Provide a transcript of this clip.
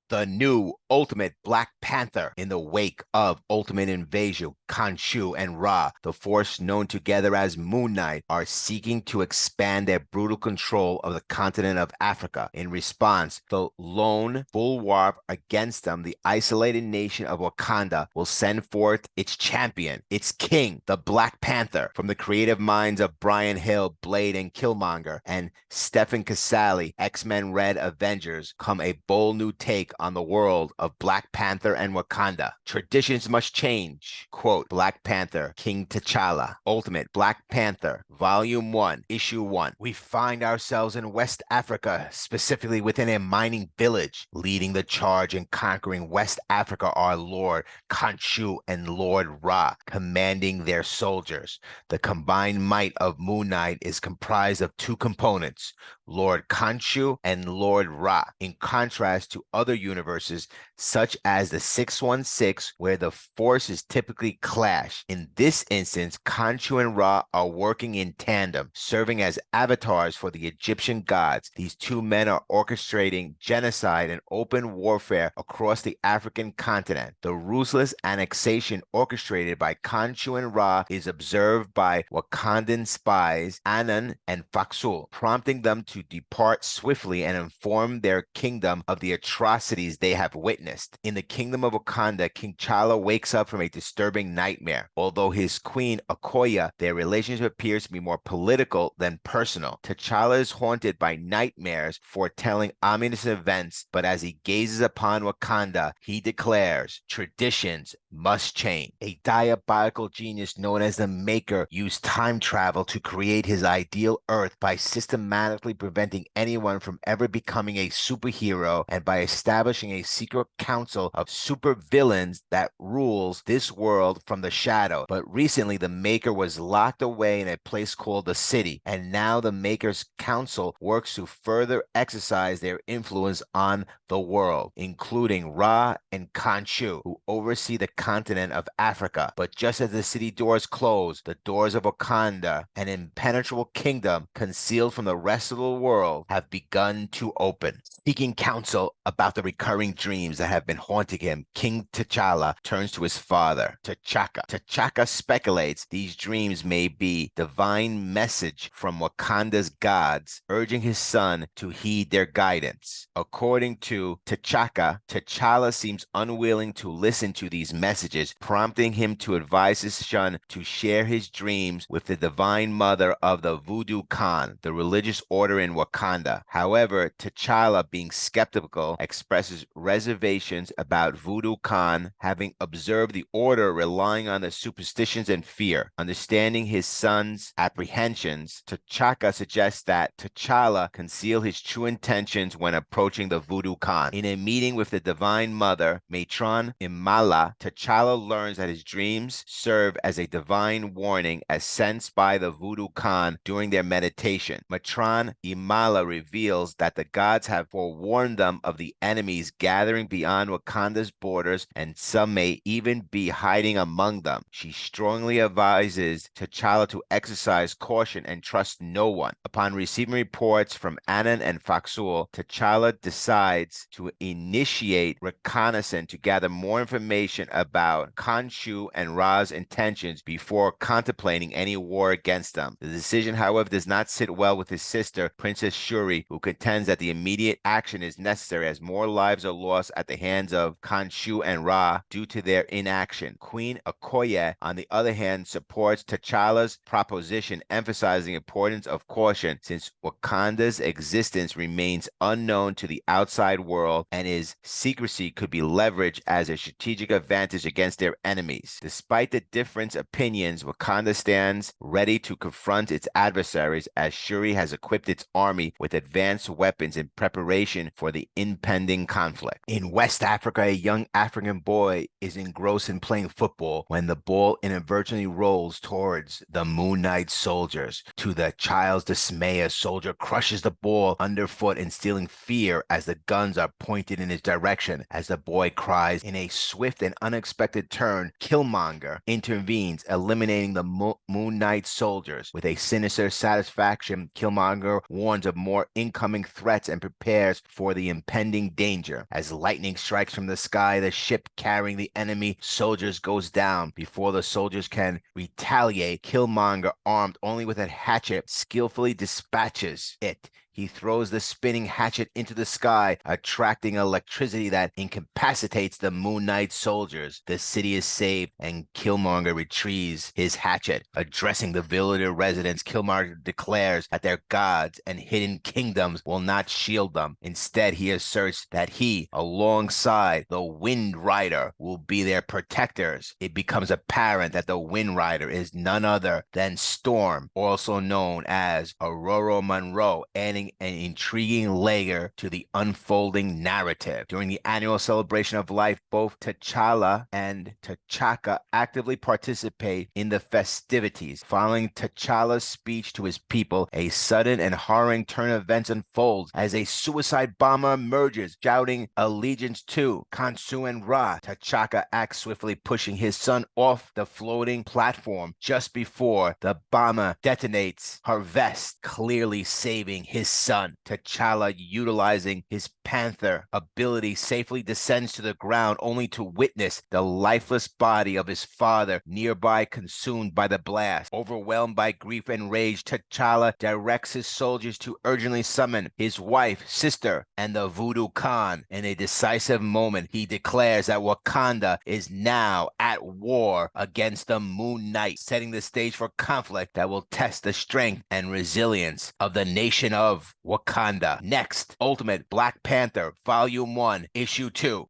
the new Ultimate Black Panther. In the wake of Ultimate Invasion, Khonshu and Ra, the force known together as Moon Knight, are seeking to expand their brutal control of the continent of Africa. In response, the lone bulwark against them, the isolated nation of Wakanda, will send forth its champion, its king, the Black Panther. From the creative minds of Brian Hill, Blade, and Killmonger, and Stephen Casale, X-Men Red Avengers, come a bold new take on the world of Black Panther and Wakanda. Traditions must change. Quote, Black Panther, King T'Challa, Ultimate Black Panther, Volume 1, Issue 1. We find ourselves in West Africa, specifically within a mining village. Leading the charge in conquering West Africa are Lord Khonshu and Lord Ra, commanding their soldiers. The combined might of Moon Knight is comprised of two components, Lord Khonshu and Lord Ra, in contrast to other universes such as the 616, where the forces typically clash. In this instance, Khonshu and Ra are working in tandem, serving as avatars for the Egyptian gods. These two men are orchestrating genocide and open warfare across the African continent. The ruthless annexation orchestrated by Khonshu and Ra is observed by Wakandan spies Anan and Faxul, prompting them to depart swiftly and inform their kingdom of the atrocities they have witnessed. In the kingdom of Wakanda, King T'Challa wakes up from a disturbing nightmare. Although his queen Okoye, their relationship appears to be more political than personal. T'Challa is haunted by nightmares foretelling ominous events, but as he gazes upon Wakanda, he declares, traditions must change. A diabolical genius known as the Maker used time travel to create his ideal Earth by systematically preventing anyone from ever becoming a superhero and by establishing a secret council of supervillains that rules this world from the shadow. But recently, the Maker was locked away in a place called the City, and now the Maker's council works to further exercise their influence on the world, including Ra and Khonshu, who oversee the continent of Africa. But just as the city doors close, the doors of Wakanda, an impenetrable kingdom concealed from the rest of the world, have begun to open. Seeking counsel about the recurring dreams that have been haunting him, King T'Challa turns to his father, T'Chaka. T'Chaka speculates these dreams may be divine message from Wakanda's gods, urging his son to heed their guidance. According to T'Chaka, T'Challa seems unwilling to listen to these messages, prompting him to advise his son to share his dreams with the divine mother of the Vodu-Khan, the religious order in Wakanda. However, T'Challa, being skeptical, expresses reservations about Vodu-Khan, having observed the order relying on the superstitions and fear. Understanding his son's apprehensions, T'Chaka suggests that T'Challa conceal his true intentions when approaching the Vodu-Khan. In a meeting with the Divine Mother, Matron Imala, T'Challa learns that his dreams serve as a divine warning as sensed by the Vodu-Khan during their meditation. Matron Imala reveals that the gods have forewarned them of the enemies gathering beyond Wakanda's borders, and some may even be hiding among them. She strongly advises T'Challa to exercise caution and trust no one. Upon receiving reports from Anan and Faxul, T'Challa decides to initiate reconnaissance to gather more information about Khonshu and Ra's intentions before contemplating any war against them. The decision, however, does not sit well with his sister, Princess Shuri, who contends that the immediate action is necessary as more lives are lost at the hands of Khonshu and Ra due to their inaction. Queen Okoye, on the other hand, supports T'Challa's proposition, emphasizing the importance of caution since Wakanda's existence remains unknown to the outside world and his secrecy could be leveraged as a strategic advantage against their enemies. Despite the different opinions, Wakanda stands ready to confront its adversaries as Shuri has equipped its army with advanced weapons in preparation for the impending conflict. In West Africa, a young African boy is engrossed in playing football when the ball inadvertently rolls towards the Moon Knight soldiers. To the child's dismay, a soldier crushes the ball underfoot, instilling fear as the guns are pointed in his direction. As the boy cries in a swift and unexpected unexpected turn, Killmonger intervenes, eliminating the Moon Knight soldiers. With a sinister satisfaction, Killmonger warns of more incoming threats and prepares for the impending danger. As lightning strikes from the sky, the ship carrying the enemy soldiers goes down. Before the soldiers can retaliate, Killmonger, armed only with a hatchet, skillfully dispatches it. He throws the spinning hatchet into the sky, attracting electricity that incapacitates the Moon Knight soldiers. The city is saved, and Killmonger retrieves his hatchet. Addressing the villager residents, Killmonger declares that their gods and hidden kingdoms will not shield them. Instead, he asserts that he, alongside the Wind Rider, will be their protectors. It becomes apparent that the Wind Rider is none other than Storm, also known as Aurora Monroe, adding an intriguing layer to the unfolding narrative. During the annual celebration of life, both T'Challa and T'Chaka actively participate in the festivities. Following T'Challa's speech to his people, a sudden and harrowing turn of events unfolds as a suicide bomber emerges, shouting allegiance to Khonshu and Ra. T'Chaka acts swiftly, pushing his son off the floating platform just before the bomber detonates her vest, clearly saving his son. T'Challa, utilizing his Panther ability, safely descends to the ground only to witness the lifeless body of his father nearby consumed by the blast. Overwhelmed by grief and rage, T'Challa directs his soldiers to urgently summon his wife, sister, and the Vodu-Khan. In a decisive moment, he declares that Wakanda is now at war against the Moon Knight, setting the stage for conflict that will test the strength and resilience of the nation of Wakanda. Next, Ultimate Black Panther, Volume 1, Issue 2.